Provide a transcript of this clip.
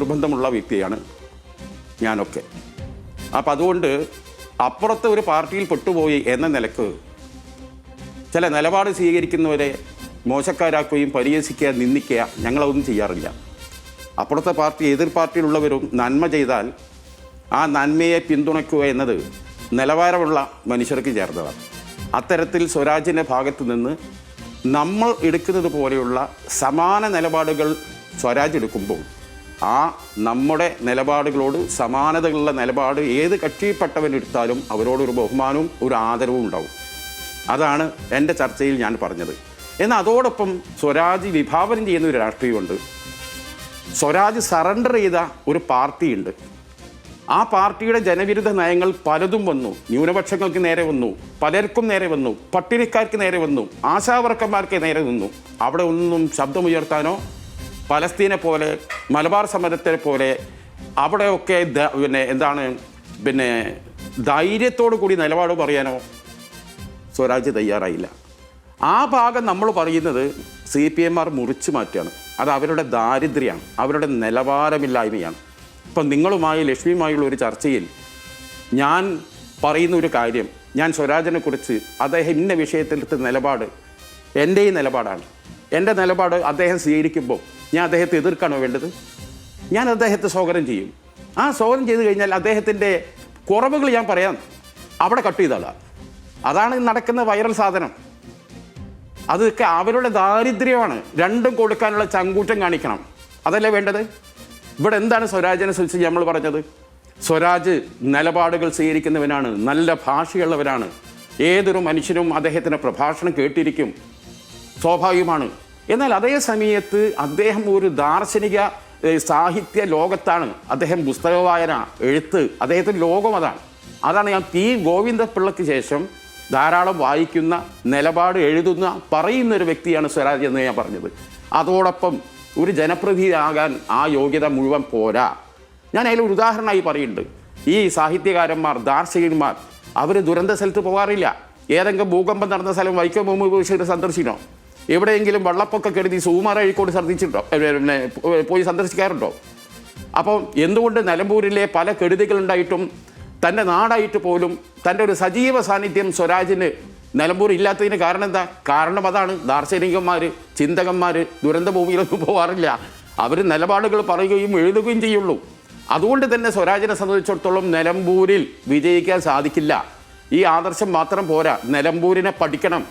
നിർബന്ധമുള്ള വ്യക്തിയാണ് ഞാനൊക്കെ. അപ്പം അതുകൊണ്ട് അപ്പുറത്തെ ഒരു പാർട്ടിയിൽ പെട്ടുപോയി എന്ന നിലക്ക് ചില നിലപാട് സ്വീകരിക്കുന്നവരെ മോശക്കാരാക്കുകയും പരിഹസിക്കുക, നിന്ദിക്കുക ഞങ്ങളതൊന്നും ചെയ്യാറില്ല. അപ്പുറത്തെ പാർട്ടി, എതിർ പാർട്ടിയിലുള്ളവരും നന്മ ചെയ്താൽ ആ നന്മയെ പിന്തുണയ്ക്കുക എന്നത് നിലവാരമുള്ള മനുഷ്യർക്ക് ചേർന്നതാണ്. അത്തരത്തിൽ സ്വരാജിൻ്റെ ഭാഗത്ത് നിന്ന് നമ്മൾ എടുക്കുന്നത് പോലെയുള്ള സമാന നിലപാടുകൾ സ്വരാജ് എടുക്കുമ്പോൾ ആ നമ്മുടെ നിലപാടുകളോട് സമാനതകളുള്ള നിലപാട് ഏത് കക്ഷിയിൽപ്പെട്ടവനെടുത്താലും അവരോടൊരു ബഹുമാനവും ഒരു ആദരവും ഉണ്ടാവും. അതാണ് എൻ്റെ ചർച്ചയിൽ ഞാൻ പറഞ്ഞത്. എന്നാൽ അതോടൊപ്പം സ്വരാജ് വിഭാവനം ചെയ്യുന്ന ഒരു രാഷ്ട്രീയമുണ്ട്. സ്വരാജ് സറണ്ടർ ചെയ്ത ഒരു പാർട്ടിയുണ്ട്. ആ പാർട്ടിയുടെ ജനവിരുദ്ധ നയങ്ങൾ പലതും വന്നു. ന്യൂനപക്ഷങ്ങൾക്ക് നേരെ വന്നു, പലർക്കും നേരെ വന്നു, പട്ടിണിക്കാർക്ക് നേരെ വന്നു, ആശാവർക്കന്മാർക്ക് നേരെ വന്നു. അവിടെ ഒന്നും ശബ്ദമുയർത്താനോ പലസ്തീനെ പോലെ മലബാർ സമരത്തെ പോലെ അവിടെയൊക്കെ ധൈര്യത്തോടു കൂടി നിലപാട് പറയാനോ സ്വരാജ് തയ്യാറായില്ല. ആ ഭാഗം നമ്മൾ പറയുന്നത് CPM-മാർ മുറിച്ചു മാറ്റുകയാണ്. അത് അവരുടെ ദാരിദ്ര്യമാണ്, അവരുടെ നിലവാരമില്ലായ്മയാണ്. ഇപ്പം നിങ്ങളുമായി ലക്ഷ്മിയുമായുള്ള ഒരു ചർച്ചയിൽ ഞാൻ പറയുന്ന ഒരു കാര്യം, ഞാൻ സ്വരാജിനെ കുറിച്ച് അദ്ദേഹം ഇന്ന വിഷയത്തിലെടുത്ത നിലപാട് എൻ്റെ ഈ നിലപാടാണ്. എൻ്റെ നിലപാട് അദ്ദേഹം സ്വീകരിക്കുമ്പോൾ ഞാൻ അദ്ദേഹത്തെ എതിർക്കാണോ വേണ്ടത്? ഞാൻ അദ്ദേഹത്തെ സ്വാഗതം ചെയ്യും. ആ സ്വാഗതം ചെയ്ത് കഴിഞ്ഞാൽ അദ്ദേഹത്തിൻ്റെ കുറവുകൾ ഞാൻ പറയാം, അവിടെ കട്ട് ചെയ്താളാണ്. അതാണ് നടക്കുന്ന വൈറൽ സാധനം. അതൊക്കെ അവരുടെ ദാരിദ്ര്യമാണ്. രണ്ടും കൊടുക്കാനുള്ള ചങ്കൂറ്റം കാണിക്കണം. അതല്ലേ വേണ്ടത്? ഇവിടെ എന്താണ് സ്വരാജിനെ സംബന്ധിച്ച് നമ്മൾ പറഞ്ഞത്? സ്വരാജ് നിലപാടുകൾ സ്വീകരിക്കുന്നവനാണ്, നല്ല ഭാഷയുള്ളവരാണ്. ഏതൊരു മനുഷ്യനും അദ്ദേഹത്തിൻ്റെ പ്രഭാഷണം കേട്ടിരിക്കും, സ്വാഭാവികമാണ്. എന്നാൽ അതേ സമയത്ത് അദ്ദേഹം ഒരു ദാർശനിക സാഹിത്യ ലോകത്താണ്. അദ്ദേഹം പുസ്തക വായന, എഴുത്ത്, അദ്ദേഹത്തിൻ്റെ ലോകം അതാണ് ഞാൻ P. ഗോവിന്ദപിള്ളയ്ക്ക് ശേഷം ധാരാളം വായിക്കുന്ന, നിലപാട് എഴുതുന്ന, പറയുന്നൊരു വ്യക്തിയാണ് സ്വരാജ് എന്ന് ഞാൻ പറഞ്ഞത്. അതോടൊപ്പം ഒരു ജനപ്രതിനിധിയാകാൻ ആ യോഗ്യത മുഴുവൻ പോരാ. ഞാൻ അതിലൊരു ഉദാഹരണമായി പറയുന്നുണ്ട്. ഈ സാഹിത്യകാരന്മാർ, ദാർശനികന്മാർ അവർ ദുരന്ത സ്ഥലത്ത് പോകാറില്ല. ഏതെങ്കിലും ഭൂകമ്പം നടന്ന സ്ഥലം വൈക്കം മുഹമ്മദ് സന്ദർശിക്കണോ? എവിടെയെങ്കിലും വെള്ളപ്പൊക്കം കരുതി സുകുമാര അഴീക്കോട് സന്ദർശിച്ചിട്ടുണ്ടോ? പോയി സന്ദർശിക്കാറുണ്ടോ? അപ്പം എന്തുകൊണ്ട് നിലമ്പൂരിലെ പല കെടുതികളുണ്ടായിട്ടും തൻ്റെ നാടായിട്ട് പോലും തൻ്റെ ഒരു സജീവ സാന്നിധ്യം സ്വരാജിന് നിലമ്പൂർ ഇല്ലാത്തതിന് കാരണം എന്താ? കാരണം അതാണ്. ദാർശനികന്മാർ, ചിന്തകന്മാർ ദുരന്ത ഭൂമിയിലൊന്നും പോകാറില്ല. അവർ നിലപാടുകൾ പറയുകയും എഴുതുകയും ചെയ്യുള്ളൂ. അതുകൊണ്ട് തന്നെ സ്വരാജിനെ സംബന്ധിച്ചിടത്തോളം നിലമ്പൂരിൽ വിജയിക്കാൻ സാധിക്കില്ല. ഈ ആദർശം മാത്രം പോരാ, നിലമ്പൂരിനെ പഠിക്കണം.